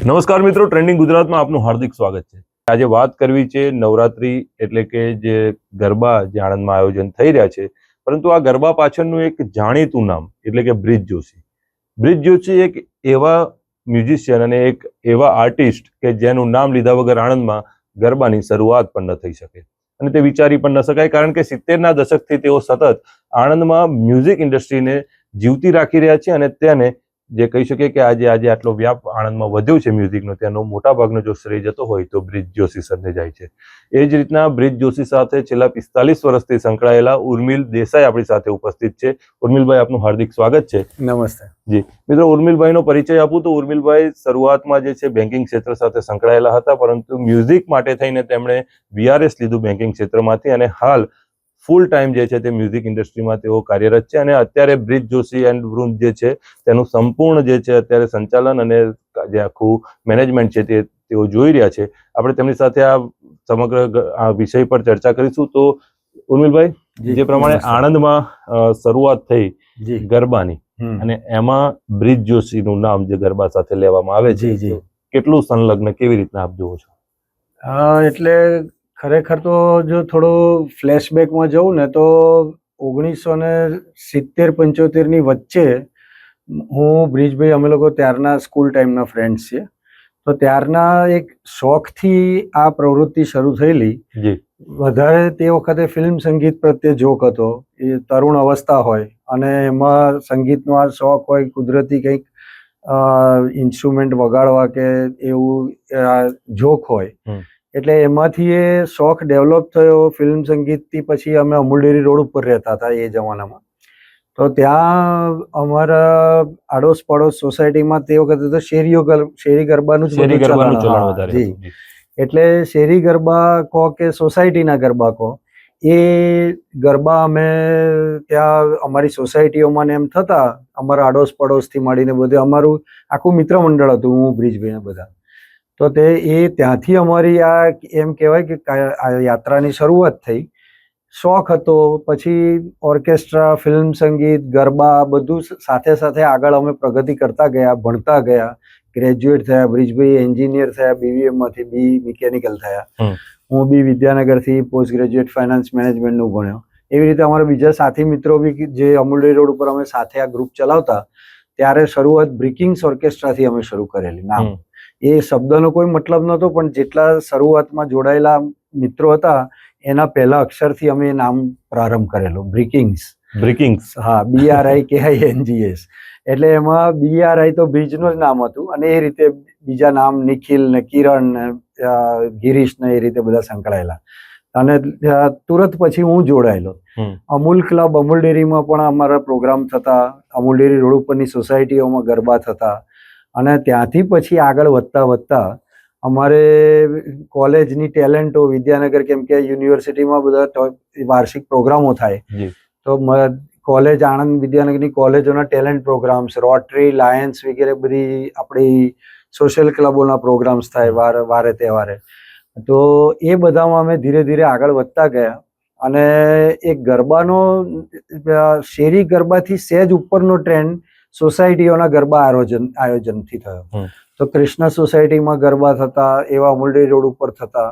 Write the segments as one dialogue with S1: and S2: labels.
S1: નમસ્કાર મિત્રો, ટ્રેન્ડિંગ ગુજરાતમાં આપનું હાર્દિક સ્વાગત છે. આજે વાત કરવી છે નવરાત્રી એટલે કે જે ગરબા જે આણંદમાં આયોજન થઈ રહ્યા છે, પરંતુ આ ગરબા પાછળનું એક જાણીતું નામ એટલે કે બ્રિજ જોશી. બ્રિજ જોશી એક એવા મ્યુઝિશિયન અને એક એવા આર્ટિસ્ટ કે જેનું નામ લીધા વગર આણંદમાં ગરબાની શરૂઆત પણ ન થઈ શકે અને તે વિચારી પણ ન શકાય, કારણ કે 70ના દશકથી તેઓ સતત આણંદમાં મ્યુઝિક ઇન્ડસ્ટ્રીને જીવતી રાખી રહ્યા છે અને તેને જે કહી શકીએ કે આજે આટલો વ્યાપ આણંદમાં વધ્યો છે મ્યુઝિકનો, તેનો મોટાભાગનો જો શ્રેય જતો હોય તો બ્રિજ જોશી સરને જાય છે. એ જ રીતના બ્રિજ જોશી સાથે છેલ્લા 45 વર્ષથી સંકળાયેલા ઉર્મિલ દેસાઈ આપણી સાથે ઉપસ્થિત છે. ઉર્મિલભાઈ, આપનું હાર્દિક સ્વાગત છે.
S2: નમસ્તે
S1: જી મિત્રો, ઉર્મિલભાઈનો પરિચય આપું તો ઉર્મિલભાઈ શરૂઆતમાં જે છે બેન્કિંગ ક્ષેત્ર સાથે સંકળાયેલા હતા, પરંતુ મ્યુઝિક માટે થઈને તેમણે VRS લીધું બેન્કિંગ ક્ષેત્રમાંથી અને હાલ ફૂલ ટાઈમ જે છે તે મ્યુઝિક ઇન્ડસ્ટ્રીમાં તેઓ કાર્યરત છે અને અત્યારે બ્રિજ જોશી એન્ડ વૃંદ જે છે તેનું સંપૂર્ણ જે છે અત્યારે સંચાલન અને જે આખું મેનેજમેન્ટ છે તેઓ જોઈ રહ્યા છે. આપણે તેમની સાથે આ સમગ્ર આ વિષય પર ચર્ચા કરીશું. તો ઉર્મિલભાઈ, જે પ્રમાણે આણંદમાં શરૂઆત થઈ ગરબાની અને એમાં બ્રિજ જોશીનું નામ જે ગરબા સાથે લેવામાં આવે છે, કેટલું સંલગ્ન, કેવી રીતના આપ જોવો છો?
S2: એટલે ખરેખર તો જો થોડું ફ્લેશબેકમાં જવું ને તો 1970-75ની વચ્ચે હું બ્રિજભાઈ, અમે લોકો ત્યારના સ્કૂલ ટાઈમના ફ્રેન્ડ્સ છીએ, તો ત્યારના એક શોખથી આ પ્રવૃત્તિ શરૂ થયેલી. વધારે તે વખતે ફિલ્મ સંગીત પ્રત્યે જોક હતો, એ તરુણ અવસ્થા હોય અને એમાં સંગીતનો આ શોખ હોય, કુદરતી કંઈક ઇન્સ્ટ્રુમેન્ટ વગાડવા કે એવું જોક હોય, એટલે એમાંથી એ શોખ ડેવલપ થયો. ફિલ્મ સંગીતથી પછી અમે અમૂલ ડેરી રોડ ઉપર રહેતા હતા એ જમાનામાં, તો ત્યાં અમારા આડોશ પડોશ સોસાયટીમાં તે વખતે તો શેરી ગરબાનું જ ચલણ હતું. એટલે શેરી ગરબા કહો કે સોસાયટીના ગરબા કહો, એ ગરબા અમે ત્યાં અમારી સોસાયટીઓમાં ને એમ થતા, અમારા આડોશ પડોશથી મળીને બધે અમારું આખું મિત્ર મંડળ હતું, હું બ્રિજભાઈને બધા. તો તે ત્યાંથી અમારી આ એમ કહેવાય કે યાત્રાની શરૂઆત થઈ. શોખ હતો, પછી ઓર્કેસ્ટ્રા, ફિલ્મ સંગીત, ગરબા બધું સાથે સાથે આગળ અમે પ્રગતિ કરતા ગયા, ભણતા ગયા, ગ્રેજ્યુએટ થયા. બ્રિજભાઈ એન્જિનિયર થયા, BVM-માંથી BE મિકેનિકલ થયા. હું બી વિદ્યાનગરથી પોસ્ટ ગ્રેજ્યુએટ ફાઇનાન્સ મેનેજમેન્ટનું ભણ્યો. એવી રીતે અમારા બીજા સાથી મિત્રો બી જે અમૂલ ડેરી રોડ ઉપર અમે સાથે આ ગ્રુપ ચલાવતા, ત્યારે શરૂઆત બ્રિકિંગ્સ ઓર્કેસ્ટ્રાથી અમે શરૂ કરેલી. નામ એ શબ્દનો કોઈ મતલબ નહોતો, પણ જેટલા શરૂઆતમાં જોડાયેલા મિત્રો હતા એના પહેલા અક્ષરથી અમે નામ પ્રારંભ કરેલો, બ્રિકિંગ્સ. હા, BRIKINGS. એટલે એમાં BRI તો બ્રિજનું જ નામ હતું અને એ રીતે બીજા નામ નિખિલ ને કિરણ ને ગિરીશ ને એ રીતે બધા સંકળાયેલા. અને તુરંત પછી હું જોડાયેલો. અમૂલ ક્લબ, અમૂલ ડેરીમાં પણ અમારા પ્રોગ્રામ થતા, અમૂલ ડેરી રોડ ઉપરની સોસાયટીઓમાં ગરબા થતા. અને ત્યાંથી પછી આગળ વધતા અમારે કોલેજની ટેલેન્ટો, વિદ્યાનગર, કેમ કે યુનિવર્સિટીમાં બધા વાર્ષિક પ્રોગ્રામો થાય, તો કોલેજ, આણંદ વિદ્યાનગરની કોલેજોના ટેલેન્ટ પ્રોગ્રામ્સ, રોટરી, લાયન્સ વગેરે બધી આપણી સોશિયલ ક્લબોના પ્રોગ્રામ્સ થાય વારે તહેવારે. તો એ બધામાં અમે ધીરે ધીરે આગળ વધતા ગયા અને એક ગરબાનો શેરી ગરબાથી સહેજ ઉપરનો ટ્રેન્ડ સોસાયટીઓના ગરબા આયોજનથી થયો. તો કૃષ્ણ સોસાયટીમાં ગરબા થતા, એવા અમૂલ ડેરી રોડ ઉપર થતા.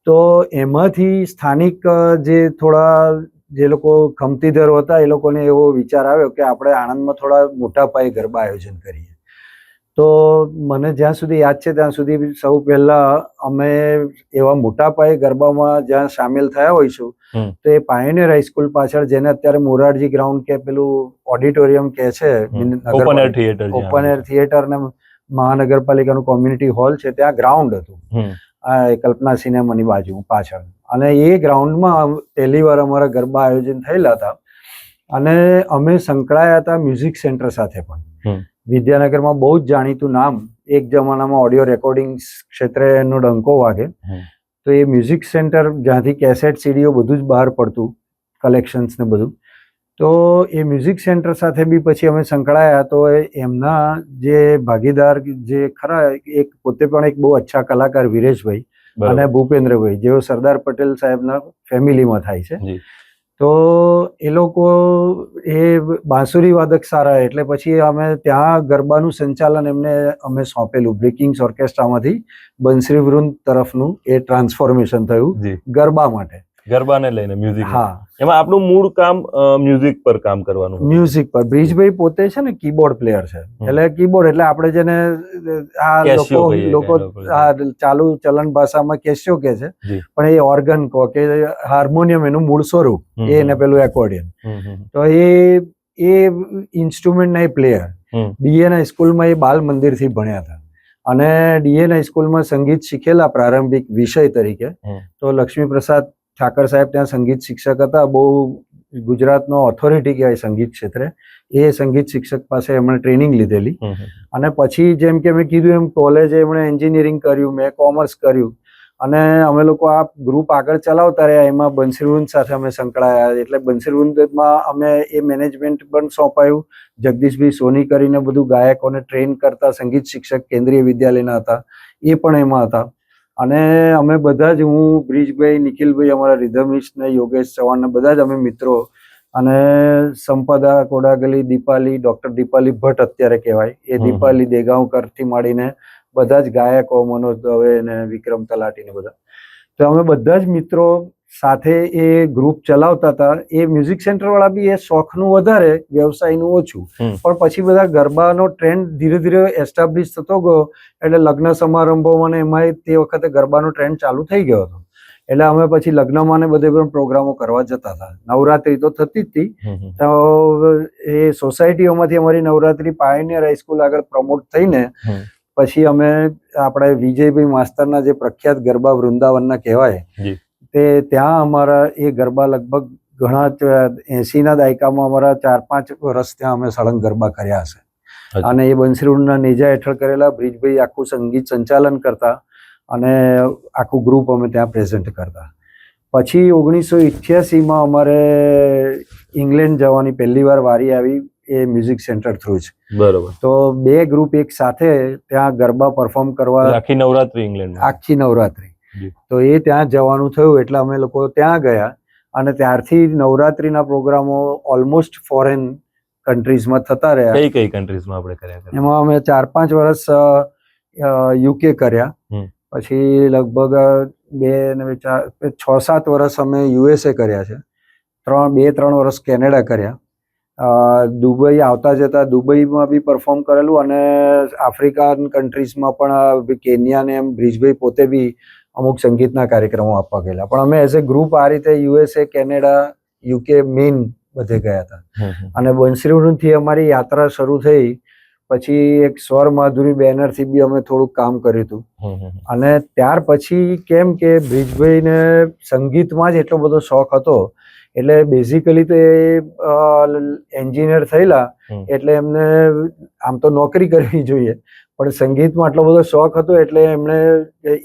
S2: તો એમાંથી સ્થાનિક જે થોડા જે લોકો ખમતીધરો હતા એ લોકોને એવો વિચાર આવ્યો કે આપણે આણંદમાં થોડા મોટા પાયે ગરબા આયોજન કરીએ. તો મને જ્યાં સુધી યાદ છે ત્યાં સુધી સૌ પહેલા અમે એવા મોટા પાયે ગરબામાં જ્યાં સામેલ થયા હોઈશું તો એ પાયોનિયર હાઈસ્કૂલ પાછળ, જેને અત્યારે મોરારજી ગ્રાઉન્ડ કે પેલું ઓડિટોરિયમ કે છે, ઓપન એર થિયેટર ને મહાનગરપાલિકાનું કોમ્યુનિટી હોલ છે, ત્યાં ગ્રાઉન્ડ હતું, કલ્પના સિનેમાની બાજુ પાછળ. અને એ ગ્રાઉન્ડમાં પહેલી વાર અમારા ગરબા આયોજન થયેલા હતા અને અમે સંકળાયા હતા મ્યુઝિક સેન્ટર સાથે પણ. વિદ્યાનગરમાં બહુ જ જાણીતું નામ, એક જમાનામાં ઓડિયો રેકોર્ડિંગ ક્ષેત્રે એનો ડંકો વાગે. તો એ મ્યુઝિક સેન્ટર, જ્યાંથી કેસેટ, સીડીઓ બધું જ બહાર પડતું, કલેક્શન્સ ને બધું. તો એ મ્યુઝિક સેન્ટર સાથે બી પછી અમે સંકળાયા. તો એમના જે ભાગીદાર જે ખરા, એક પોતે પણ એક બહુ અચ્છા કલાકાર વિરેશભાઈ અને ભૂપેન્દ્રભાઈ, જેઓ સરદાર પટેલ સાહેબના ફેમિલીમાં થાય છે. તો એ લોકો એ બાંસુરી વાદક સારા, એટલે પછી અમે ત્યાં ગરબાનું સંચાલન અમે સોંપેલું. બ્રેકિંગ્સ ઓર્કેસ્ટ્રામાંથી બંસરી વૃંદ તરફનું એ ટ્રાન્સફોર્મેશન થયું ગરબા માટે.
S1: ગરબાને લઈને મ્યુઝિક.
S2: હા,
S1: એમાં આપનું મૂળ કામ મ્યુઝિક પર કામ કરવાનું.
S2: મ્યુઝિક પર. બ્રિજભાઈ પોતે છે ને કીબોર્ડ પ્લેયર છે, એટલે કીબોર્ડ એટલે આપણે જેને આ લોકો આ ચાલુ ચલણ ભાષામાં કેસ્યો કે છે, પણ એ ઓર્ગન કહો કે હાર્મોનિયમ એનું મૂળ સ્વરૂપ, એને પેલું એકોર્ડિયન. તો એ ઇન્સ્ટ્રુમેન્ટ ના પ્લેયર ડીએન હાઈસ્કૂલમાં એ બાલ મંદિર થી ભણ્યા હતા, અને ડીએન હાઈસ્કૂલમાં સંગીત શીખેલા પ્રારંભિક વિષય તરીકે. તો લક્ષ્મીપ્રસાદ ઠાકર સાહેબ ત્યાં સંગીત શિક્ષક હતા, બહુ ગુજરાતનો ઓથોરિટી કહેવાય સંગીત ક્ષેત્રે. એ સંગીત શિક્ષક પાસે એમણે ટ્રેનિંગ લીધેલી, અને પછી જેમ કે મેં કીધું એમ કોલેજે એમણે એન્જિનિયરિંગ કર્યું, મેં કોમર્સ કર્યું, અને અમે લોકો આ ગ્રુપ આગળ ચલાવતા રહ્યા. એમાં બંસીવૃંદ સાથે અમે સંકળાયા, એટલે બંસીવૃંદમાં અમે એ મેનેજમેન્ટ પણ સોંપાયું. જગદીશભાઈ સોની કરીને બધું ગાયકોને ટ્રેન કરતા સંગીત શિક્ષક કેન્દ્રીય વિદ્યાલયના હતા, એ પણ એમાં હતા. અને અમે બધા જ, હું, બ્રિજભાઈ, નિખિલભાઈ, અમારા રિધમિસ્ટ ને યોગેશ ચૌહાણ ને બધા જ અમે મિત્રો, અને સંપદા કોડાગલી, દીપાલી, ડોક્ટર દીપાલી ભટ્ટ અત્યારે કહેવાય, એ દીપાલી દેગાંવકર થી માંડીને બધા જ ગાયકો, મનોજ દવે ને વિક્રમ તલાટી ને બધા. તો અમે બધા જ મિત્રો સાથે એ ગ્રુપ ચલાવતા હતા. એ મ્યુઝિક સેન્ટર વાળા બી એ શોખનું વધારે, વ્યવસાયનું ઓછું. પણ પછી બધા ગરબાનો ટ્રેન્ડ ધીરે ધીરે એસ્ટાબ્લિશ થતો ગયો, એટલે લગ્ન સમારંભોમાં એમાં તે વખતે ગરબાનો ટ્રેન્ડ ચાલુ થઈ ગયો હતો. એટલે અમે પછી લગ્નમાં ને બધે પણ પ્રોગ્રામો કરવા જતા હતા. નવરાત્રી તો થતી જ હતી, તો એ સોસાયટીઓમાંથી અમારી નવરાત્રી પાયોનિયર હાઈસ્કૂલ આગળ પ્રમોટ થઈને પછી અમે આપણે વિજયભાઈ માસ્તરના જે પ્રખ્યાત ગરબા વૃંદાવનના કહેવાય, તે ત્યાં અમારા એ ગરબા લગભગ ઘણા 80ના દાયકામાં અમારા 4-5 વર્ષ ત્યાં અમે સળંગ ગરબા કર્યા હશે. અને એ બંસીવૃંદના નેજા હેઠળ કરેલા. બ્રિજભાઈ આખું સંગીત સંચાલન કરતા, અને આખું ગ્રુપ અમે ત્યાં પ્રેઝન્ટ કરતા. પછી 1988માં અમારે ઇંગ્લેન્ડ જવાની પહેલી વાર વારી આવી, એ મ્યુઝિક સેન્ટર થ્રુ જ.
S1: બરોબર.
S2: તો 2 ગ્રુપ એક સાથે ત્યાં ગરબા પરફોર્મ કરવા,
S1: આખી નવરાત્રી ઇંગ્લેન્ડ,
S2: આખી નવરાત્રી. તો એ ત્યાં જવાનું થયું, એટલે અમે લોકો ત્યાં ગયા, અને ત્યારથી નવરાત્રીના પ્રોગ્રામો ઓલમોસ્ટ ફોરેન કન્ટ્રીઝમાં થતા રહ્યા.
S1: કઈ કઈ કન્ટ્રીઝમાં આપણે કર્યા?
S2: એમાં અમે 4-5 વર્ષ યુકે કર્યા, પછી લગભગ 6-7 વર્ષ અમે યુએસએ કર્યા છે, 2-3 વર્ષ કેનેડા કર્યા, દુબઈ આવતા જતા દુબઈમાં બી પરફોર્મ કરેલું, અને આફ્રિકન કન્ટ્રીઝમાં પણ કેન્યા ને એમ બ્રિજભાઈ પોતે બી અમુક સંગીતના કાર્યક્રમો આપવા ગયેલા. પણ અમે એઝ એ ગ્રુપ આ રીતે યુએસએ, કેનેડા, યુકે મેઇન બધે ગયા હતા. અને બંસીવૃંદથી અમારી યાત્રા શરૂ થઈ. પછી એક સ્વર માધુરી બેનરથી બી અમે થોડુંક કામ કર્યું હતું. અને ત્યાર પછી કેમ કે બ્રિજભાઈને સંગીતમાં જ એટલો બધો શોખ હતો, એટલે બેઝિકલી તો એ એન્જિનિયર થયેલા, એટલે એમને આમ તો નોકરી કરવી જોઈએ, પણ સંગીતમાં આટલો બધો શોખ હતો, એટલે એમણે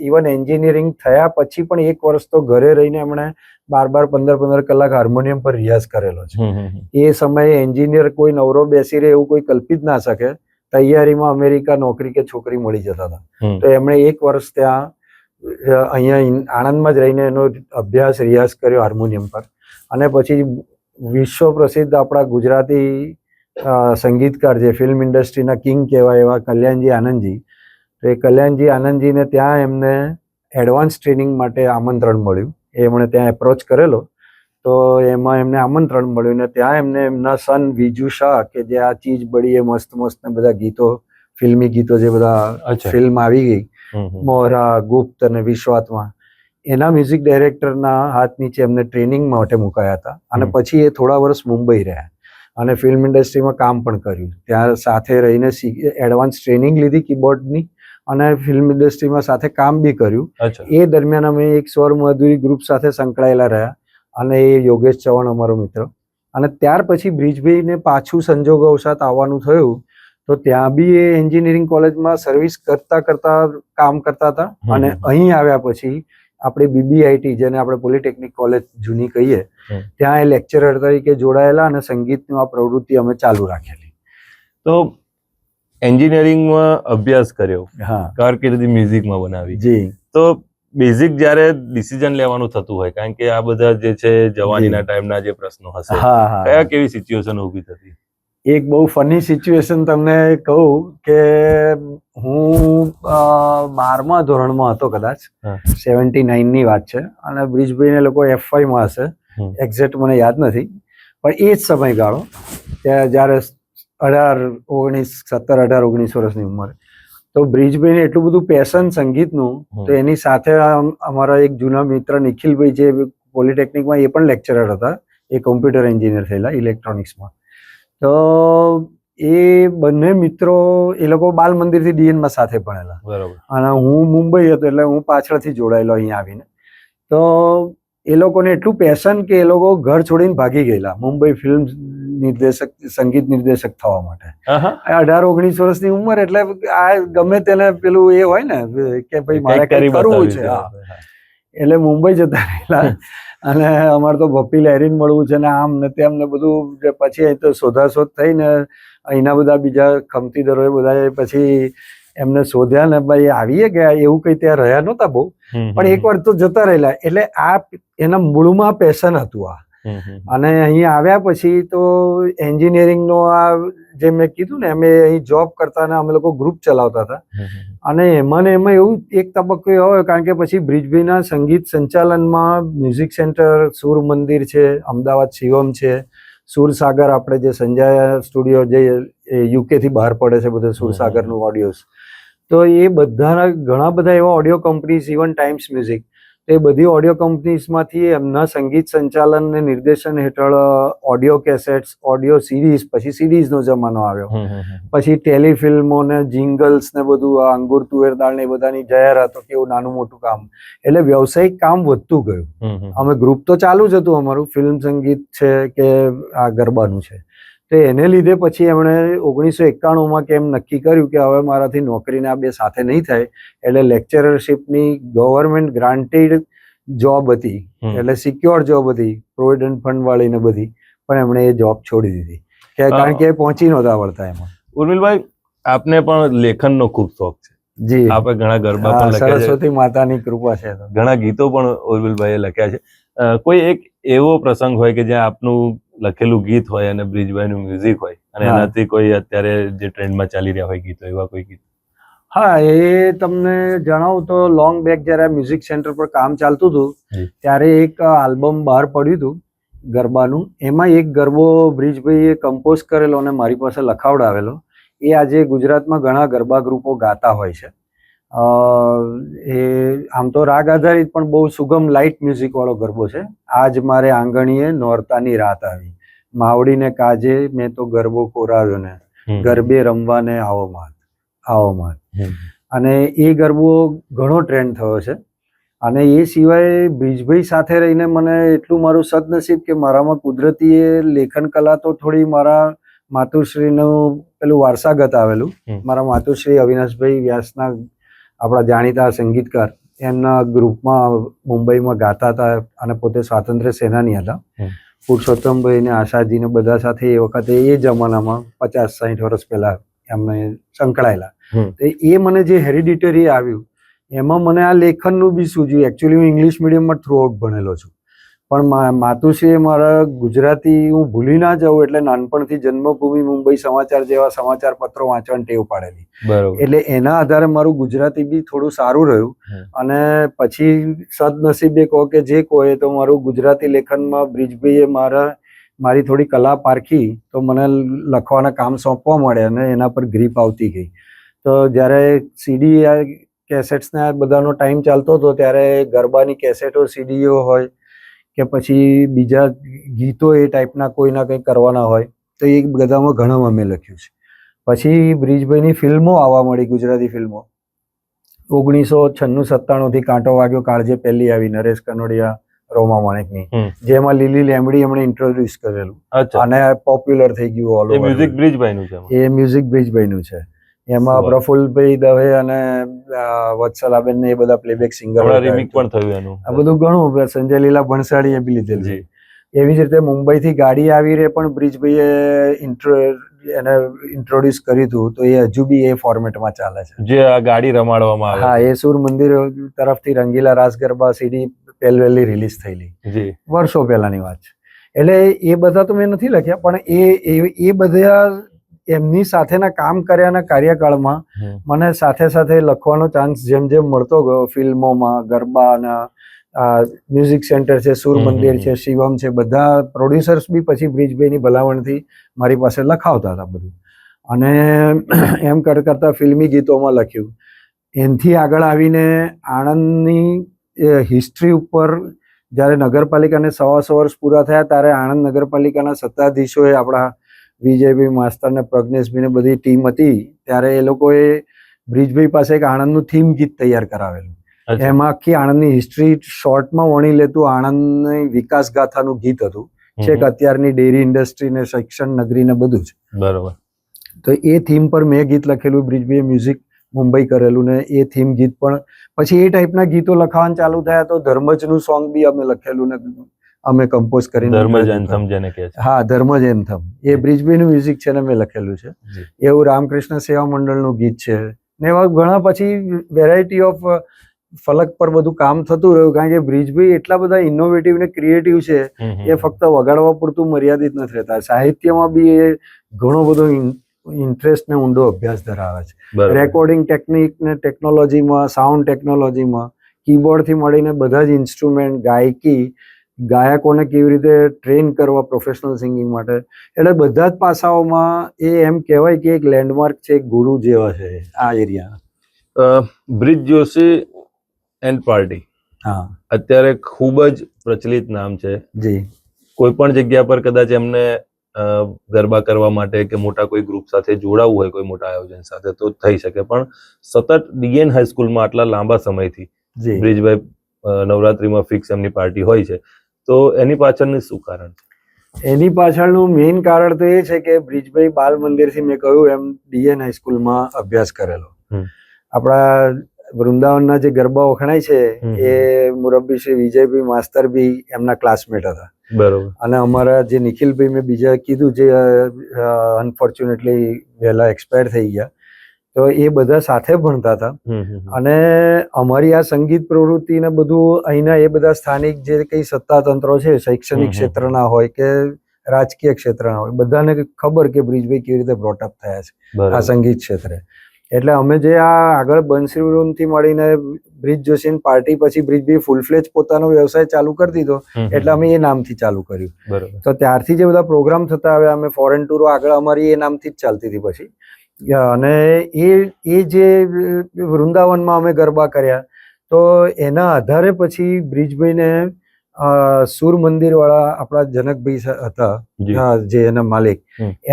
S2: ઇવન એન્જિનિયરિંગ થયા પછી પણ 1 વર્ષ તો ઘરે રહીને એમણે 12-15 કલાક હાર્મોનિયમ પર રિયાઝ કરેલો છે. એ સમયે એન્જિનિયર કોઈ નવરો બેસી રહે એવું કોઈ કલ્પિત ના શકે. તૈયારીમાં અમેરિકા નોકરી કે છોકરી મળી જતા હતા. તો એમણે 1 વર્ષ ત્યાં અહીંયા આણંદમાં જ રહીને એનો અભ્યાસ રિયાઝ કર્યો હાર્મોનિયમ પર. અને પછી વિશ્વ પ્રસિદ્ધ આપણા ગુજરાતી સંગીતકાર, જે ફિલ્મ ઇન્ડસ્ટ્રીના કિંગ કહેવાય એવા કલ્યાણજી આનંદજી, તો એ કલ્યાણજી આનંદજીને ત્યાં એમને એડવાન્સ ટ્રેનિંગ માટે આમંત્રણ મળ્યું. એમણે ત્યાં એપ્રોચ કરેલો, તો એમાં એમને આમંત્રણ મળ્યું, ને ત્યાં એમને એમના સન વિજુ શાહ, કે જે આ ચીજ બળી એ મસ્ત મસ્ત ને બધા ગીતો, ફિલ્મી ગીતો જે બધા ફિલ્મ આવી ગઈ, મોહરા, ગુપ્ત અને વિશ્વાત્મા, એના મ્યુઝિક ડાયરેક્ટરના હાથ નીચે એમને ટ્રેનિંગ માટે મુકાયા હતા. અને પછી એ થોડા વર્ષ મુંબઈ રહ્યા, અને ફિલ્મ ઇન્ડસ્ટ્રીમાં કામ પણ કર્યું. ત્યાં સાથે રહીને એડવાન્સ ટ્રેનિંગ લીધી કીબોર્ડની, અને ફિલ્મ ઇન્ડસ્ટ્રીમાં સાથે કામ બી કર્યું. એ દરમિયાન અમે એક સ્વર માધુરી ગ્રુપ સાથે સંકળાયેલા રહ્યા, અને એ યોગેશ ચૌહાણ અમારો મિત્ર. અને ત્યાર પછી બ્રિજભાઈને પાછું સંજોગવશાત આવવાનું થયું, તો ત્યાં બી એ એન્જિનિયરિંગ કોલેજમાં સર્વિસ કરતા કામ કરતા હતા. અને અહીં આવ્યા પછી આપણે BBIT, જેને આપણે પોલિટેકનિક કોલેજ જૂની કહીએ, ત્યાં એ લેક્ચરર તરીકે જોડાયેલા, અને સંગીતની આ પ્રવૃત્તિ અમે ચાલુ રાખેલી.
S1: તો એન્જિનિયરિંગમાં અભ્યાસ કર્યો, કારકિર્દી મ્યુઝિકમાં બનાવી.
S2: જી.
S1: તો બેઝિક જ્યારે ડિસિઝન લેવાનું થતું હોય, કારણ કે આ બધા જે છે જવાનીના ટાઈમના જે પ્રશ્નો હશે, કયા કેવી સિચ્યુએશન ઊભી થતી?
S2: એક બહુ ફની સિચ્યુએશન તમને કહું કે હું 12મા ધોરણમાં હતો કદાચ, 79 ની વાત છે, અને બ્રિજભાઈને લોકો F5 માં હશે, એક્ઝેક્ટ મને યાદ નથી, પણ એ જ સમયગાળો જ્યારે 17-18-19 વર્ષની ઉંમરે. તો બ્રિજભાઈને એટલું બધું પેશન સંગીતનું, તો એની સાથે અમારા એક જૂના મિત્ર નિખિલભાઈ જે પોલિટેકનિકમાં એ પણ લેક્ચરર હતા, એ કોમ્પ્યુટર એન્જિનિયર થયેલા ઇલેક્ટ્રોનિક્સમાં. તો એ બંને મિત્રો એ લોકો બાલ મંદિરથી DN માં સાથે ભણેલા,
S1: બરાબર, અને
S2: હું મુંબઈ હતો એટલે હું પાછળથી જોડાયેલો અહીંયા આવીને. તો એ લોકોને એટલું પેશન કે એ લોકો ઘર છોડીને ભાગી ગયેલા મુંબઈ ફિલ્મ નિર્દેશક, સંગીત નિર્દેશક થવા માટે. 18-19 વર્ષની ઉંમર એટલે આ ગમે તેને પેલું એ હોય ને કે ભાઈ મારે કંઈ કરવું છે, એટલે મુંબઈ જતા રહેલા. અને અમારે તો ભપ્પી લહેરીને મળવું છે ને આમ ને તેમ ને બધું. પછી અહીં તો શોધાશોધ થઈ ને અહીંના બધા બીજા ખમતીદરોએ બધા પછી એમને શોધ્યા ને ભાઈ આવીએ ગયા, એવું કંઈ ત્યાં રહ્યા નહોતા બહુ, પણ એકવાર તો જતા રહેલા. એટલે આ એના મૂળમાં પેશન હતું આ. અને અહીં આવ્યા પછી તો એન્જિનિયરિંગનો આ જે મેં કીધું ને, અમે અહીં જોબ કરતા ને અમે લોકો ગ્રુપ ચલાવતા હતા. અને એમાં એવું એક તબક્કો એવો હોય, કારણ કે પછી બ્રિજભાઈના સંગીત સંચાલનમાં મ્યુઝિક સેન્ટર, સુર મંદિર છે અમદાવાદ, શિવમ છે, સુરસાગર આપણે જે સંજય સ્ટુડિયો જે UK થી બહાર પડે છે બધું સુરસાગરનું ઓડિયોઝ, તો એ બધાના ઘણા બધા એવા audio companies, even times music, તો એ બધી ઓડિયો કંપનીઝમાંથી એમના સંગીત સંચાલન ને નિર્દેશન હેઠળ ઓડિયો કેસેટ્સ, ઓડિયો સિરીઝ, પછી સિરીઝનો જમાનો આવ્યો, પછી ટેલિફિલ્મો ને જિંગલ્સ ને બધું, અંગુર તુવેર દાળ ને એ બધાની જાહેરાતો, કેવું નાનું મોટું કામ. એટલે વ્યવસાયિક કામ વધતું ગયું. અમે ગ્રુપ તો ચાલુ જ હતું અમારું, ફિલ્મ સંગીત છે કે આ ગરબાનું છે. તો એને લીધે પછી એમણે 1991માં કેમ નક્કી કર્યું કે હવે મારાથી નોકરીને આ બે સાથે નહીં થાય, એટલે લેક્ચરરશીપની ગવર્મેન્ટ ગ્રાન્ટેડ જોબ હતી, એટલે સિક્યોર જોબ હતી, પ્રોવિડન્ટ ફંડ વાળી ને બધી, પણ એમણે એ જોબ છોડી દીધી કારણ કે પહોંચી નહોતા વળતા એમાં.
S1: ઉર્મિલભાઈ, આપને પણ લેખનનો ખૂબ શોખ છે.
S2: જી,
S1: આપણે ઘણા ગરબા પણ લખ્યા છે,
S2: સરસ્વતી માતાની કૃપા છે, ઘણા
S1: ગીતો પણ ઉર્મિલભાઈએ લખ્યા છે. કોઈ એક એવો પ્રસંગ હોય કે જ્યાં આપનું લખેલું ગીત હોય અને બ્રિજભાઈનું મ્યુઝિક હોય, અને એનાથી કોઈ અત્યારે જે ટ્રેન્ડમાં ચાલી રહ્યા હોય ગીતો, એવા કોઈ ગીત?
S2: હા, એ તમને જણાવું તો લોંગ બેક જ્યારે મ્યુઝિક સેન્ટર પર કામ ચાલતું હતું ત્યારે એક આલ્બમ બહાર પડ્યું હતું ગરબાનું. એમાં એક ગરબો બ્રિજભાઈએ કમ્પોઝ કરેલો અને મારી પાસે લખાવડાવેલો. એ આજે ગુજરાતમાં ઘણા ગરબા ગ્રુપો ગાતા હોય છે. એ આમ તો રાગ આધારિત પણ બહુ સુગમ લાઇટ મ્યુઝિક વાળો ગરબો છે. આજ મારે આંગણીએ નોરતાની રાત આવી, માવડીને કાજે મેં તો ગરબો કોરાવ્યો ને, ગરબે રમવાને આવો માત, આવો માત. અને એ ગરબો ઘણો ટ્રેન્ડ થયો છે. અને એ સિવાય બ્રિજભાઈ સાથે રહીને મને એટલું મારું સદનસીબ કે મારામાં કુદરતી લેખન કલા તો થોડી મારા માતુશ્રીનું પેલું વારસાગત આવેલું. મારા માતુશ્રી અવિનાશભાઈ વ્યાસના, આપણા જાણીતા સંગીતકાર, એમના ગ્રુપમાં મુંબઈમાં ગાતા હતા અને પોતે સ્વાતંત્ર્ય સેનાની હતા. પુરુષોત્તમભાઈ ને આશાજી ને બધા સાથે એ વખતે એ જમાનામાં 50-60 વર્ષ પહેલા એમને સંકળાયેલા. એ મને જે હેરિડિટરી આવ્યું એમાં મને આ લેખનનું બી સૂઝ્યું. એકચ્યુઅલી હું ઇંગ્લિશ મીડિયમમાં થ્રુ આઉટ ભણેલો છું, પણ માતુશ્રીએ મારા ગુજરાતી હું ભૂલી ના જાઉં એટલે નાનપણથી જન્મભૂમિ, મુંબઈ સમાચાર જેવા સમાચાર પત્રો વાંચવાની ટેવ પાડેલી. એટલે એના આધારે મારું ગુજરાતી બી થોડું સારું રહ્યું. અને પછી સદનસીબે કહો કે જે કહો એ તો મારું ગુજરાતી લેખનમાં બ્રિજભાઈએ મારી થોડી કલા પારખી તો મને લખવાના કામ સોંપવા મળે અને એના પર ગ્રીપ આવતી ગઈ. તો જ્યારે CD કેસેટ્સના બધાનો ટાઈમ ચાલતો હતો ત્યારે ગરબાની કેસેટો, CDઓ હોય કે પછી બીજા ગીતો એ ટાઈપના કોઈના કંઈ કરવાના હોય તો એ બધામાં ઘણામાં મેં લખ્યું છે. પછી બ્રિજભાઈની ફિલ્મો આવવા મળી, ગુજરાતી ફિલ્મો. 1996-97થી કાંટો વાગ્યો કાળજે પહેલી આવી, નરેશ કનોડિયા, રોમા માણેકની, જેમાં લીલી લેમડી એમણે ઇન્ટ્રોડ્યુસ કરેલું અને પોપ્યુલર થઈ ગયું ઓલ ઓવર.
S1: મ્યુઝિક બ્રિજભાઈનું છે.
S2: એ મ્યુઝિક બ્રિજભાઈનું છે. એમાં પ્રફુલ્લભાઈ દવે અને વત્સલાબેન ને એ બધા પ્લેબેક સિંગર
S1: રિમિક્સ પણ થયું એનું.
S2: આ બધું ઘણું સંજય લીલા ભણસાળીએ બી લીધેલું છે. એવી જ રીતે મુંબઈથી ગાડી આવી રે પણ બ્રિજભાઈએ એને ઇન્ટ્રોડ્યુસ કર્યું હતું તો એ હજુ બી એ ફોર્મેટમાં ચાલે છે.
S1: જે આ ગાડી રમાડવામાં આવે
S2: હા, એ સૂર મંદિર તરફથી રંગીલા રાસ ગરબા સીડી પહેલી રિલીઝ થયેલી
S1: જી
S2: વર્ષો પહેલાની વાત છે. એટલે એ બધા તો મેં નથી લખ્યા, પણ એ બધા એમની સાથેના કામ કર્યાના કાર્યકાળમાં મને સાથે સાથે લખવાનો ચાન્સ જેમ જેમ મળતો ગયો, ફિલ્મોમાં, ગરબાના, મ્યુઝિક સેન્ટર છે, સૂર મંદિર છે, શિવમ છે, બધા પ્રોડ્યુસર્સ બી પછી બ્રિજભાઈની ભલામણથી મારી પાસે લખાવતા હતા બધું. અને એમ કરતા ફિલ્મી ગીતોમાં લખ્યું. એનાથી આગળ આવીને આણંદની હિસ્ટ્રી ઉપર જ્યારે નગરપાલિકાને 125 વર્ષ પૂરા થયા ત્યારે આણંદ નગરપાલિકાના સત્તાધીશોએ આપણા વિજયભાઈ માસ્તર ને પ્રજ્ઞેશભાઈ ને બધી ટીમ હતી ત્યારે એ લોકોએ બ્રિજભાઈ પાસે એક આણંદનું થીમ ગીત તૈયાર કરાવેલું. એમાં આખી આણંદની હિસ્ટ્રી શોર્ટમાં વણી લેતું આણંદની વિકાસ ગાથાનું ગીત હતું, છેક અત્યારની ડેરી ઇન્ડસ્ટ્રી ને શિક્ષણ નગરી ને બધું જ.
S1: બરોબર.
S2: તો એ થીમ પર મેં ગીત લખેલું, બ્રિજભાઈએ મ્યુઝિક મુંબઈ કરેલું, ને એ થીમ ગીત પણ પછી એ ટાઈપના ગીતો લખાવાનું ચાલુ થયા તો ધર્મજનું સોંગ બી અમે લખેલું ને અમે કમ્પોઝ કરીને
S1: ધર્મજ એન્થમ જેને કહે છે.
S2: હા, ધર્મજ એન્થમ એ બ્રિજભાઈનું મ્યુઝિક છે ને મેં લખેલું છે. એવું રામકૃષ્ણ સેવા મંડળનું ગીત છે ને એવા ઘણા પછી વેરાયટી ઓફ ફલક પર બધું કામ થતું રહ્યું. કારણ કે બ્રિજભાઈ એટલા બધા ઇનોવેટિવ ને ક્રિએટિવ છે, એ ફક્ત વગાડવા પૂરતું મર્યાદિત નથી રહેતા, સાહિત્યમાં બી એ ઘણો બધો ઇન્ટરેસ્ટ ને ઊંડો અભ્યાસ ધરાવે છે. રેકોર્ડિંગ ટેકનિક ને ટેકનોલોજીમાં, સાઉન્ડ ટેકનોલોજીમાં, કીબોર્ડથી મળીને બધા જ ઇન્સ્ટ્રુમેન્ટ, ગાયકી, ગાયકોને કેવી રીતે ટ્રેન કરવા પ્રોફેશનલ સિંગિંગ માટે, એટલે બધા જ પાસાઓમાં એ એમ કહેવાય કે એક લેન્ડમાર્ક છે, એક ગુરુ જેવા છે આ area.
S1: Bridge Joshi and party
S2: હા
S1: અત્યારે ખૂબ જ પ્રચલિત નામ છે.
S2: જી.
S1: કોઈ પણ જગ્યા પર કદાચ એમને ગરબા કરવા માટે કે મોટા કોઈ ગ્રુપ સાથે જોડાવવું હોય, કોઈ મોટા આયોજન સાથે, તો થઈ શકે. પણ સતત ડીએન હાઈસ્કૂલમાં આટલા લાંબા સમયથી બ્રિજભાઈ નવરાત્રીમાં ફિક્સ એમની પાર્ટી હોય છે, તો એની પાછળનું શું કારણ છે?
S2: એની પાછળનું મેઇન કારણ તો એ છે કે બ્રિજભાઈ બાલ મંદિરથી મેં કહ્યું એમ ડીએન હાઈસ્કૂલમાં અભ્યાસ કરેલો. આપણા વૃંદાવનના જે ગરબા વખણાય છે એ મુરબ્બી શ્રી વિજયભાઈ માસ્તર બી એમના ક્લાસમેટ હતા.
S1: બરોબર.
S2: અને અમારા જે નિખિલભાઈ મેં બીજા કીધું જે અનફોર્ચ્યુનેટલી વહેલા એક્સપાયર થઈ ગયા, તો એ બધા સાથે ભણતા હતા. અને અમારી આ સંગીત પ્રવૃત્તિ ને બધું અહીંના એ બધા સ્થાનિક જે કઈ સત્તાતંત્રો છે, શૈક્ષણિક ક્ષેત્રના હોય કે રાજકીય ક્ષેત્રના હોય, બધાને ખબર કે બ્રિજભાઈ કેવી રીતે બ્રોટઅપ થયા છે આ સંગીત ક્ષેત્રે. એટલે અમે જે આ આગળ બંસીવરૂમથી મળીને બ્રિજ જોશી પાર્ટી પછી બ્રિજભાઈ ફૂલ ફ્લેજ પોતાનો વ્યવસાય ચાલુ કરી દીધો, એટલે અમે એ નામથી ચાલુ કર્યું. તો ત્યારથી જે બધા પ્રોગ્રામ થતા આવ્યા, અમે ફોરેન ટૂરો આગળ અમારી એ નામથી જ ચાલતી હતી પછી. અને એ જે વૃંદાવનમાં અમે ગરબા કર્યા, તો એના આધારે પછી બ્રિજભાઈને સૂર મંદિર વાળા આપણા જનકભાઈ હતા જે એના માલિક,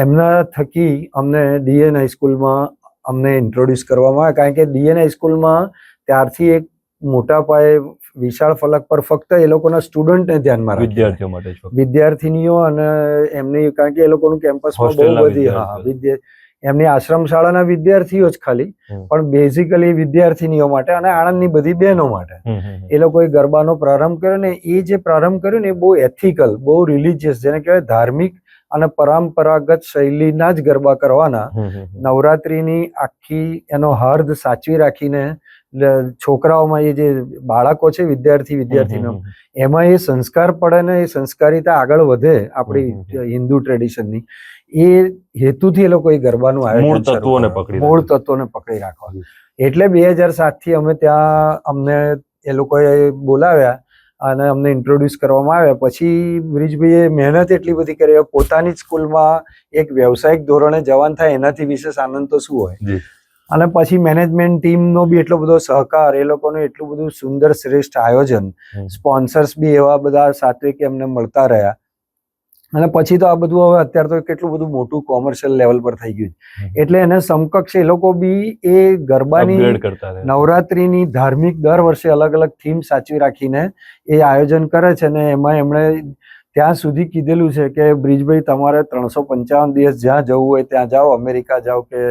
S2: એમના થકી અમને ડીએન હાઈસ્કૂલમાં અમને ઇન્ટ્રોડ્યુસ કરવામાં આવ્યા. કારણ કે ડીએન હાઈસ્કૂલમાં ત્યારથી એક મોટા પાયે વિશાળ ફલક પર ફક્ત એ લોકોના સ્ટુડન્ટને ધ્યાનમાં
S1: વિદ્યાર્થીઓ માટે,
S2: વિદ્યાર્થીનીઓ અને એમની, કારણ કે એ લોકોનું કેમ્પસમાં બહુ બધી એમની આશ્રમ શાળાના વિદ્યાર્થીઓ જ ખાલી, પણ બેઝિકલી વિદ્યાર્થીનીઓ માટે અને આણંદની બધી બહેનો માટે એ લોકોએ ગરબાનો પ્રારંભ કર્યો. ને એ જે પ્રારંભ કર્યો ને એ બહુ એથિકલ, બહુ રિલિજિયસ, જેને કહેવાય ધાર્મિક અને પરંપરાગત શૈલીના જ ગરબા કરવાના. નવરાત્રીની આખી એનો હાર્દ સાચવી રાખીને છોકરાઓમાં એ જે બાળકો છે, વિદ્યાર્થીનો, એમાં એ સંસ્કાર પડે ને એ સંસ્કારિતા આગળ વધે આપણી હિન્દુ ટ્રેડિશનની, એ હેતુથી એ લોકો એ ગરબાનું આયોજન, મૂળ તત્વોને પકડી રાખવા. એટલે 2007 થી અમે ત્યાં અમને એ લોકોએ બોલાવ્યા અને અમને ઇન્ટ્રોડ્યુસ કરવામાં આવ્યા. પછી બ્રિજભાઈએ મહેનત એટલી બધી કરી, પોતાની જ સ્કૂલમાં એક વ્યવસાયિક ધોરણે જવાન થાય એનાથી વિશેષ આનંદ તો શું હોય. અને પછી મેનેજમેન્ટ ટીમનો બી એટલો બધો સહકાર, એ લોકોનું એટલું બધું સુંદર શ્રેષ્ઠ આયોજન, સ્પોન્સર્સ બી એવા બધા સાત્વિક એમને મળતા રહ્યા. અને પછી તો આ બધું હવે અત્યારે તો કેટલું બધું મોટું કોમર્શિયલ લેવલ પર થઈ ગયું. એટલે એને સમકક્ષ એ લોકો બી એ ગરબાની, નવરાત્રીની ધાર્મિક દર વર્ષે અલગ અલગ થીમ સાચવી રાખીને એ આયોજન કરે છે. ને એમાં એમણે ત્યાં સુધી કીધેલું છે કે બ્રિજભાઈ તમારે 355 દિવસ જ્યાં જવું હોય ત્યાં જાઓ, અમેરિકા જાઓ કે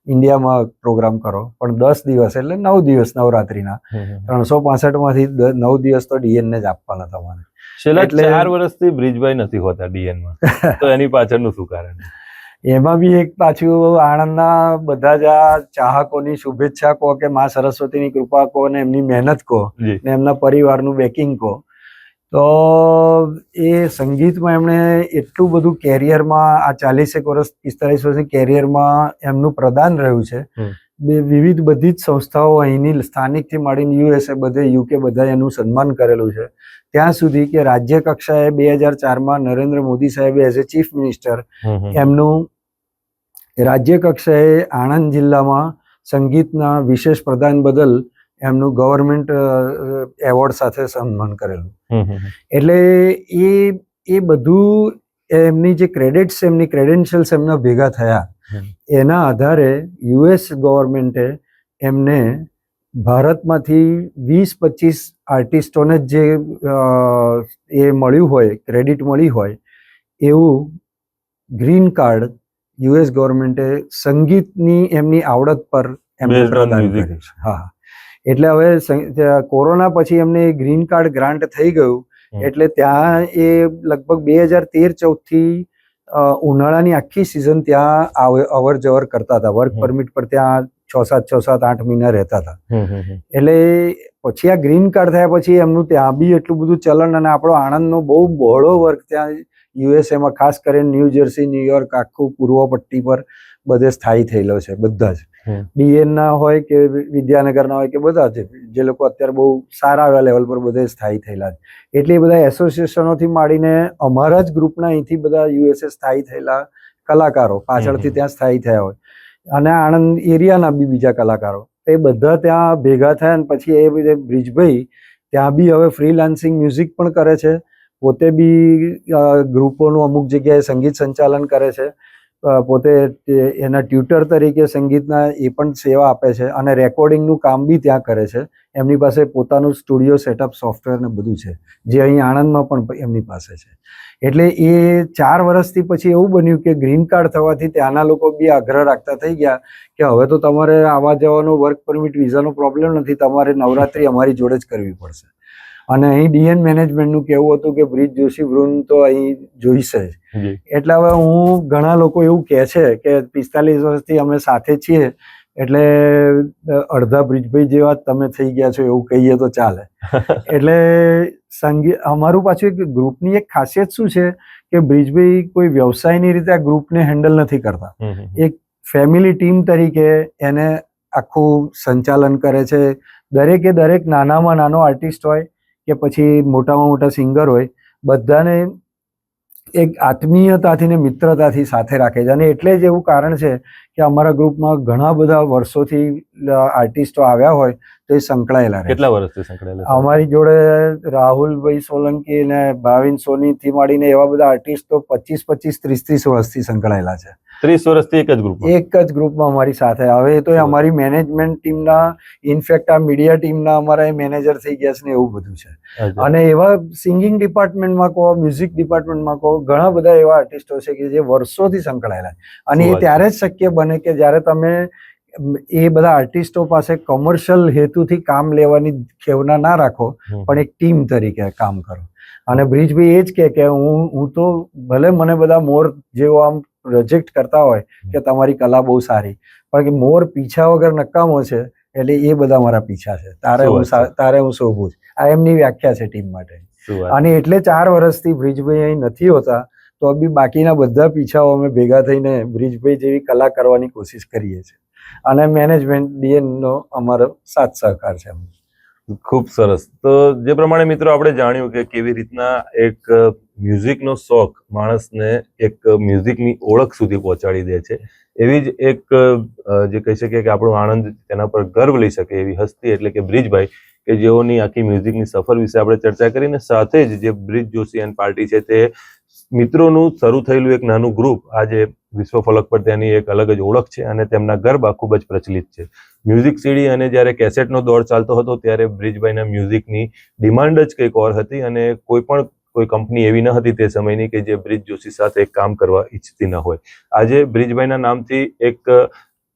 S2: ઇન્ડિયામાં પ્રોગ્રામ કરો, પણ 10 દિવસ એટલે 9 દિવસ નવરાત્રીના 365 માંથી 9 દિવસ તો ડીએન ને જ આપવાના તમારે.
S1: છેલ્લા 4 વર્ષથી બ્રિજભાઈ નથી હોતા ડીએન માં, તો એની પાછળનું શું કારણ?
S2: એમાં બી એક પાછું આણંદના બધા જ આ ચાહકોની શુભેચ્છા કહો કે મા સરસ્વતીની કૃપા કહો ને એમની મહેનત કહો
S1: જી
S2: ને એમના પરિવારનું બેકિંગ કહો, તો એ સંગીતમાં એમણે એટલું બધું કેરિયરમાં આ 40 વર્ષ 45 વર્ષની કેરિયરમાં એમનું પ્રદાન રહ્યું છે. વિવિધ બધી જ સંસ્થાઓ અહીંની સ્થાનિકથી માંડીને USA બધે UK બધા એનું સન્માન કરેલું છે. ત્યાં સુધી કે રાજ્ય કક્ષાએ 2004માં નરેન્દ્ર મોદી સાહેબે એઝ એ ચીફ મિનિસ્ટર એમનું રાજ્ય કક્ષાએ આણંદ જિલ્લામાં સંગીતના વિશેષ પ્રદાન બદલ એમનું ગવર્મેન્ટ એવોર્ડ સાથે સન્માન કરેલું. એટલે એ બધું એમની જે ક્રેડિટ્સ એમની ક્રેડેન્શિયલ્સ એમના ભેગા થયા, એના આધારે US ગવર્મેન્ટે એમને ભારતમાંથી 20-25 આર્ટિસ્ટોને જે એ મળ્યું હોય, ક્રેડિટ મળી હોય એવું ગ્રીન કાર્ડ US ગવર્મેન્ટે સંગીતની એમની આવડત પર એમને પ્રદાન કર્યું છે. હા, એટલે હવે કોરોના પછી એમને ગ્રીન કાર્ડ ગ્રાન્ટ થઈ ગયું. એટલે ત્યાં એ લગભગ 2013-14 થી ઉનાળાની આખી સિઝન ત્યાં અવર જવર કરતા હતા. વર્ક પરમિટ પર ત્યાં 6-7-8 મહિના રહેતા હતા. એટલે પછી આ ગ્રીન કાર્ડ થયા પછી એમનું ત્યાં બી એટલું બધું ચલણ, અને આપણો આણંદનો બહુ બહોળો વર્ક ત્યાં યુએસએમાં ખાસ કરીને ન્યૂ જર્સી, ન્યુયોર્ક, આખું પૂર્વ પટ્ટી પર બધે સ્થાયી થયેલો છે. બધા જ DN ના હોય કે વિદ્યાનગરના હોય કે બધા જ જે લોકો અત્યારે બહુ સારા એવા લેવલ પર બધે સ્થાયી થયેલા છે. એટલે એ બધા એસોસિએશનોથી માંડીને અમારા જ ગ્રુપના અહીંથી બધા USA સ્થાયી થયેલા કલાકારો પાછળથી ત્યાં સ્થાયી થયા હોય, અને આણંદ એરિયાના બી બીજા કલાકારો, એ બધા ત્યાં ભેગા થયા. અને પછી એ બધે બ્રિજભાઈ ત્યાં બી હવે ફ્રીલાન્સિંગ મ્યુઝિક પણ કરે છે, પોતે બી ગ્રુપોનું અમુક જગ્યાએ સંગીત સંચાલન કરે છે, પોતે એના ટ્યુટર તરીકે સંગીતના એ પણ સેવા આપે છે, અને રેકોર્ડિંગનું કામ બી ત્યાં કરે છે. એમની પાસે પોતાનું સ્ટુડિયો સેટઅપ સોફ્ટવેર ને બધું છે, જે અહીં આણંદમાં પણ એમની પાસે છે. એટલે એ 4 વર્ષથી પછી એવું બન્યું કે ગ્રીન કાર્ડ થવાથી ત્યાંના લોકો બી આગ્રહ રાખતા થઈ ગયા કે હવે તો તમારે આવવા જવાનો વર્ક પરમિટ વિઝાનો પ્રોબ્લેમ નથી, તમારે નવરાત્રી અમારી જોડે જ કરવી પડશે. અને અહીં DN મેનેજમેન્ટનું કહેવું હતું કે બ્રિજ જોશી વૃંદ તો અહીં જોઈશે જ. એટલે હવે ઘણા લોકો એવું કહે છે કે 45 વર્ષથી અમે સાથે છીએ, એટલે અડધા બ્રિજભાઈ જેવા તમે થઈ ગયા છો એવું કહીએ તો ચાલે. એટલે અમારું પાછું એક ગ્રુપની એક ખાસિયત શું છે કે બ્રિજભાઈ કોઈ વ્યવસાયની રીતે આ ગ્રુપને હેન્ડલ નથી કરતા. એક ફેમિલી ટીમ તરીકે એને આખું સંચાલન કરે છે. દરેકે દરેક નાનામાં નાનો આર્ટિસ્ટ હોય કે પછી મોટામાં મોટા સિંગર હોય, બધાને એક આત્મીયતાથી ને મિત્રતાથી સાથે રાખે છે. અને એટલે જ એવું કારણ છે કે અમારા ગ્રુપમાં ઘણા બધા વર્ષોથી આર્ટિસ્ટો આવ્યા હોય તો એ સંકળાયેલા રહે.
S1: કેટલા વર્ષથી સંકળાયેલા?
S2: અમારી જોડે રાહુલભાઈ સોલંકી ને ભાવિન સોની થી માંડીને એવા બધા આર્ટિસ્ટો 25-30 વર્ષથી સંકળાયેલા છે.
S1: 30 વર્ષથી એક જ
S2: ગ્રુપમાં અમારી સાથે. હવે તો અમારી મેનેજમેન્ટ ટીમના, ઇનફેક્ટ આ મીડિયા ટીમના અમારા મેનેજર થઈ ગયા છે ને એવું બધું છે. અને એવા સિંગિંગ ડિપાર્ટમેન્ટમાં કહો, મ્યુઝિક ડિપાર્ટમેન્ટમાં કહો, ઘણા બધા એવા આર્ટિસ્ટો છે કે જે વર્ષોથી સંકળાયેલા. અને એ ત્યારે જ શક્ય બને કે જ્યારે તમે એ બધા આર્ટિસ્ટો પાસે કોમર્શિયલ હેતુથી કામ લેવાની ખેવના ના રાખો, પણ એક ટીમ તરીકે કામ કરો. અને બ્રિજભાઈ એ જ કે હું તો ભલે મને બધા મોર જેવો આમ પ્રોજેક્ટ કરતા હોય કે તમારી કલા બહુ સારી, પણ કે મોર પીછા વગર નકામો છે, એટલે એ બધા મારા પીછા છે, તારે હું શોભું છું. આ એમની વ્યાખ્યા છે ટીમ માટે. અને એટલે 4 વર્ષથી બ્રિજભાઈ અહીં નથી હોતા તો બી બાકીના બધા પીછાઓ અમે ભેગા થઈને બ્રિજભાઈ જેવી કલા કરવાની કોશિશ કરીએ છીએ. અને મેનેજમેન્ટ DN નો અમારો સાથ સહકાર છે.
S1: ખૂબ સરસ. તો જે પ્રમાણે મિત્રો આપણે જાણ્યું કે કેવી રીતના એક મ્યુઝિકનો શોખ માણસને એક મ્યુઝિકની ઓળખ સુધી પહોંચાડી દે છે, એવી જ એક જે કહી શકીએ કે આપણું આણંદ તેના પર ગર્વ લઈ શકે એવી હસ્તી એટલે કે બ્રિજભાઈ, કે જેઓની આખી મ્યુઝિકની સફર વિશે આપણે ચર્ચા કરીને સાથે જ જે બ્રિજ જોશી એન્ડ પાર્ટી છે તે મિત્રોનું શરૂ થયેલું એક નાનું ગ્રુપ આજે વિશ્વ ફલક પર તેની એક અલગ જ ઓળખ છે અને તેમના ગરબા ખૂબ જ પ્રચલિત છે. મ્યુઝિક સીડી અને જ્યારે કેસેટનો દોર ચાલતો હતો ત્યારે બ્રિજભાઈના મ્યુઝિકની ડિમાન્ડ જ કંઈક ઓર હતી અને કોઈ કંપની એવી ન હતી તે સમયની કે જે બ્રિજ જોશી સાથે એક કામ કરવા ઈચ્છતી ન હોય. આજે બ્રિજભાઈના નામથી એક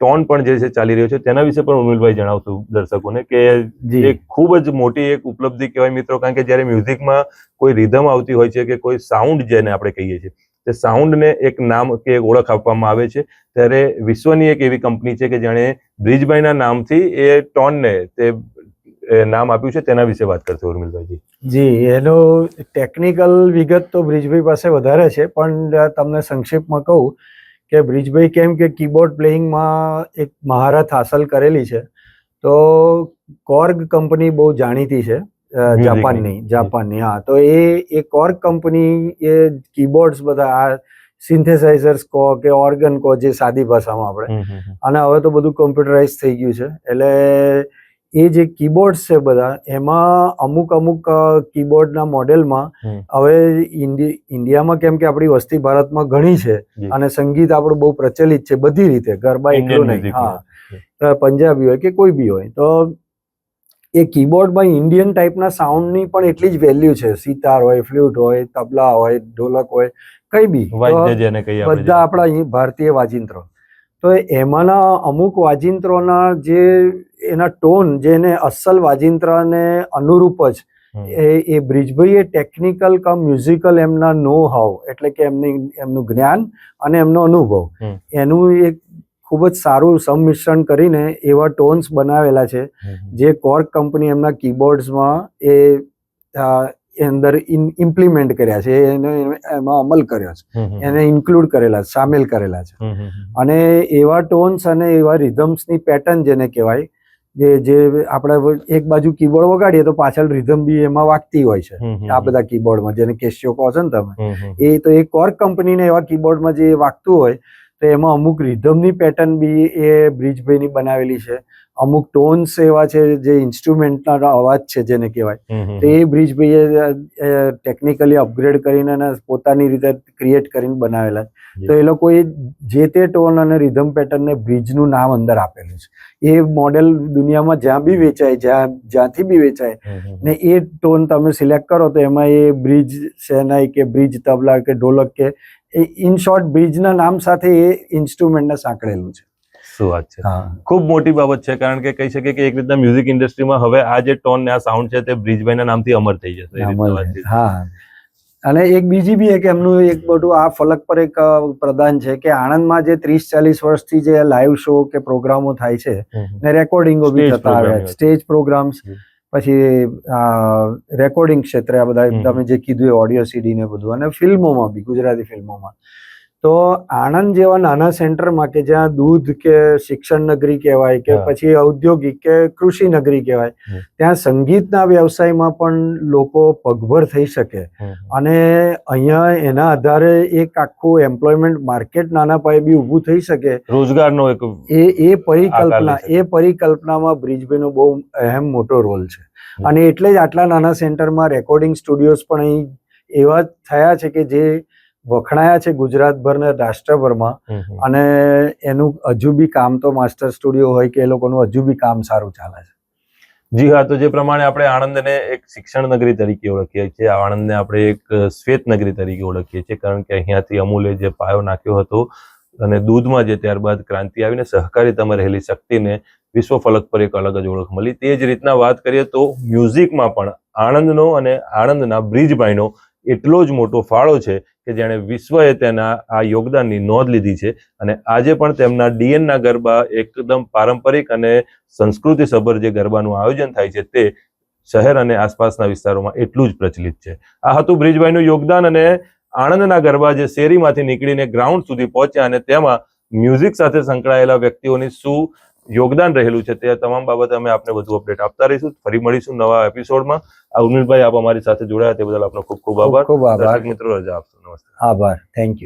S1: ટોન પણ જે છે ચાલી રહ્યો છે, તેના વિશે પણ ઉર્મિલભાઈ જણાવતું દર્શકોને કે એક ખૂબ જ મોટી એક ઉપલબ્ધિ કહેવાય મિત્રો, કારણ કે જ્યારે મ્યુઝિકમાં કોઈ રિધમ આવતી હોય છે કે કોઈ સાઉન્ડ જેને આપણે કહીએ છીએ, તે સાઉન્ડને એક નામ કે એક ઓળખ આપવામાં આવે છે, ત્યારે વિશ્વની એક એવી કંપની છે કે જેણે બ્રિજભાઈના નામથી એ ટોનને તે નામ આપ્યું છે, તેના વિશે વાત કરશે ઉર્મિલભાઈજી.
S2: જી, એનો ટેકનિકલ વિગત તો બ્રિજભાઈ પાસે વધારે છે, પણ તમને સંક્ષિપ્તમાં કહું કે બ્રિજભાઈ કેમ કે કીબોર્ડ પ્લેઇંગમાં એક મહારત હાંસલ કરેલી છે. તો કોર્ગ કંપની બહુ જાણીતી છે જાપાનની. હા, તો એ કોર્ગ કંપની એ કીબોર્ડ્સ બધા આ સિન્થેસાઇઝર્સ કહો કે ઓર્ગન કહો, જે સાદી ભાષામાં આપણે, અને હવે તો બધું કોમ્પ્યુટરાઇઝ થઈ ગયું છે. એટલે એ જે કીબોર્ડ્સ છે બધા, એમાં અમુક કીબોર્ડના મોડેલમાં હવે ઇન્ડિયામાં કેમ કે આપણી વસ્તી ભારતમાં ઘણી છે અને સંગીત આપણું બહુ પ્રચલિત છે બધી રીતે, ગરબા એકલું નહીં, હા, પંજાબી હોય કે કોઈ બી હોય, તો એ કીબોર્ડમાં ઇન્ડિયન ટાઈપના સાઉન્ડની પણ એટલી જ વેલ્યુ છે. સિતાર હોય, ફ્લ્યુટ હોય, તબલા હોય, ઢોલક હોય, કઈ બી બધા આપણા ભારતીય વાજિંત્રો. તો એમાંના અમુક વાજિંત્રોના જે એના ટોન, જેને અસલ વાજિંત્રને અનુરૂપ જ એ બ્રિજભાઈએ ટેકનિકલ કમ મ્યુઝિકલ એમના નો હાવ, એટલે કે એમનું જ્ઞાન અને એમનો અનુભવ, એનું એક ખૂબ જ સારું સંમિશ્રણ કરીને એવા ટોન્સ બનાવેલા છે જે કોર્ગ કંપની એમના કીબોર્ડ્સમાં અંદર ઇમ્પ્લિમેન્ટ કર્યા છે, એમાં અમલ કર્યો છે, એને ઇન્ક્લુડ કરેલા, સામેલ કરેલા છે. અને એવા ટોન્સ અને એવા રિધમ્સની પેટર્ન જેને કહેવાય, જે આપણે એક બાજુ કીબોર્ડ વગાડીએ તો પાછળ રિધમ બી એમાં વાગતી હોય છે આ બધા કીબોર્ડમાં, જેને કેશિયો કહો છો ને તમે, એ કોર્ગ કંપનીને એવા કીબોર્ડમાં જે વાગતું હોય તો એમાં અમુક રિધમની પેટર્ન બી એ બ્રિજભાઈની બનાવેલી છે. અમુક ટોન્સ એવા છે જે ઇન્સ્ટ્રુમેન્ટના અવાજ છે જેને કહેવાય, તો એ બ્રિજભાઈએ ટેકનિકલી અપગ્રેડ કરીને પોતાની રીતે ક્રિએટ કરીને બનાવેલા. તો એ લોકોએ જે તે ટોન અને રિધમ પેટર્નને બ્રિજનું નામ અંદર આપેલું છે. એ મોડેલ દુનિયામાં જ્યાં બી વેચાય, જ્યાંથી બી વેચાય ને એ ટોન તમે સિલેક્ટ કરો તો એમાં એ બ્રિજ શેનાઈ કે બ્રિજ તબલા કે ઢોલક કે ઇન શોર્ટ બ્રિજના નામ સાથે એ ઇન્સ્ટ્રુમેન્ટને સાંકળેલું છે.
S1: શું વાત છે, ખૂબ મોટી બાબત છે, કારણ કે કહી શકીએ કે એક રીતના મ્યુઝિક ઇન્ડસ્ટ્રીમાં હવે આ જે ટોન ને આ સાઉન્ડ છે તે બ્રિજભાઈના નામથી અમર થઈ જશે.
S2: હા, અને એક બીજી બી એક એમનું એક બધું આ ફલક પર એક પ્રદાન છે કે આણંદમાં જે 30-40 વર્ષથી જે લાઈવ શો કે પ્રોગ્રામો થાય છે ને રેકોર્ડિંગો બી થતા આવ્યા, સ્ટેજ પ્રોગ્રામ્સ, પછી રેકોર્ડિંગ ક્ષેત્રે આ બધા તમે જે કીધું એ ઓડિયો સીડી ને બધું, અને ફિલ્મોમાં બી, ગુજરાતી ફિલ્મોમાં. તો આણંદ જેવા નાના સેન્ટરમાં કે જ્યાં દૂધ કે શિક્ષણ નગરી કહેવાય કે પછી ઔદ્યોગિક કે કૃષિ નગરી કહેવાય, ત્યાં સંગીતના વ્યવસાયમાં પણ લોકો પગભર થઈ શકે અને અહીંયા એના આધારે એક આખું એમ્પ્લોયમેન્ટ માર્કેટ નાના પાયે બી ઊભું થઈ શકે,
S1: રોજગારનો એક
S2: એ પરિકલ્પનામાં બ્રિજભાઈનો બહુ અહેમ મોટો રોલ છે. અને એટલે જ આટલા નાના સેન્ટરમાં રેકોર્ડિંગ સ્ટુડિયોઝ પણ અહીં એવા થયા છે કે જે વખણાયા છે ગુજરાતભરના રાષ્ટ્રભરમાં, અને એનું હજુ બી કામ તો માસ્ટર સ્ટુડિયો હોય કે એ લોકોનું હજુ બી કામ સારું ચાલે છે.
S1: જી હા, તો જે પ્રમાણે આપણે આણંદને એક શિક્ષણ નગરી તરીકે ઓળખીએ છીએ, આણંદને આપણે એક શ્વેત નગરી તરીકે ઓળખીએ છીએ, કારણ કે અહીંયાથી અમૂલે જે પાયો નાખ્યો હતો અને દૂધમાં જે ત્યારબાદ ક્રાંતિ આવીને સહકારિતામાં રહેલી શક્તિને વિશ્વ ફલક પર એક અલગ જ ઓળખ મળી. તે જ રીતના વાત કરીએ તો મ્યુઝિકમાં પણ આણંદનો અને આણંદના બ્રિજભાઈનો એટલો જ મોટો ફાળો છે કે જેણે વિશ્વએ તેના આ યોગદાનની નોંધ લીધી છે, અને આજે પણ તેમના ડીએનના ગરબા એકદમ પારંપરિક અને સંસ્કૃતિસભર જે ગરબાનું આયોજન થાય છે તે શહેર અને આસપાસના વિસ્તારોમાં એટલું જ પ્રચલિત છે. આ હતું બ્રિજભાઈનું યોગદાન, અને આણંદના ગરબા જે શેરીમાંથી નીકળીને ગ્રાઉન્ડ સુધી પહોંચ્યા અને તેમાં મ્યુઝિક સાથે સંકળાયેલા વ્યક્તિઓની શું યોગદાન રહેલું છે તે તમામ બાબતે અમે આપને વધુ અપડેટ આપતા રહીશું. ફરી મળીશું નવા એપિસોડમાં. ઉર્મિલભાઈ, આપ અમારી સાથે જોડાયા તે બદલ આપનો ખૂબ ખૂબ આભાર.
S2: ખૂબ આભાર.
S1: દર્શક મિત્રો, રજા આપશો. નમસ્તે.
S2: આભાર, થેન્ક યુ.